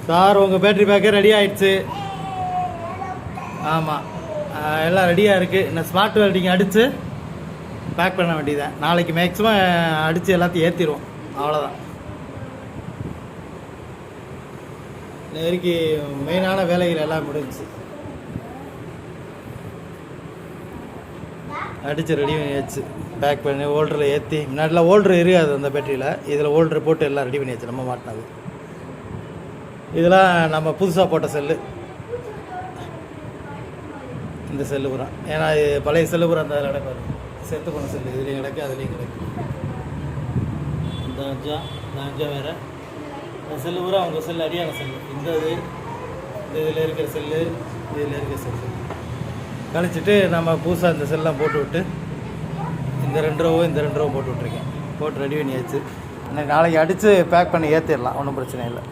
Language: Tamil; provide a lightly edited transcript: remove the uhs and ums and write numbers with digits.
சார் உங்கள் பேட்ரி பேக்கே ரெடி ஆகிடுச்சு. ஆமாம், எல்லாம் ரெடியாக இருக்குது. இன்னும் ஸ்மார்ட் வெல்டிங் அடித்து பேக் பண்ண வேண்டியதான். நாளைக்கு மேக்ஸிமம் அடித்து எல்லாத்தையும் ஏற்றிடுவோம். அவ்வளோதான். நெருக்கி மெயினான வேலைகள் எல்லாம் முடிஞ்சிச்சு. அடித்து ரெடி பண்ணியாச்சு, பேக் பண்ணி ஹோல்டரில் ஏற்றி. முன்னாடிலாம் ஹோல்டர் இருக்காது அந்த பேட்டரியில், இதில் ஹோல்டர் போட்டு எல்லாம் ரெடி பண்ணியாச்சு. நம்ம மாட்டினது இதெல்லாம் நம்ம புதுசாக போட்ட செல்லு. இந்த செல்லு பூரா, ஏன்னா பழைய செல்லு பூரா அந்த கிடக்கு, செத்து போன செல்லு இதுலேயும் கிடக்கு, அதுலேயும் கிடக்கு. இந்த அஞ்சா வேறு இந்த செல்லு பூரா அவங்க செல்லு அடியான செல்லு. இந்த இதில் இருக்கிற செல்லு, இதில் இருக்கிற செல்லு கழிச்சிட்டு நம்ம புதுசாக இந்த செல்லாம் போட்டு விட்டு இந்த 2 ரூபா போட்டு விட்ருக்கேன். போட்டு ரெடி பண்ணியாச்சு. நாளைக்கு அடித்து பேக் பண்ணி ஏற்றிடலாம், ஒன்றும் பிரச்சனை இல்லை.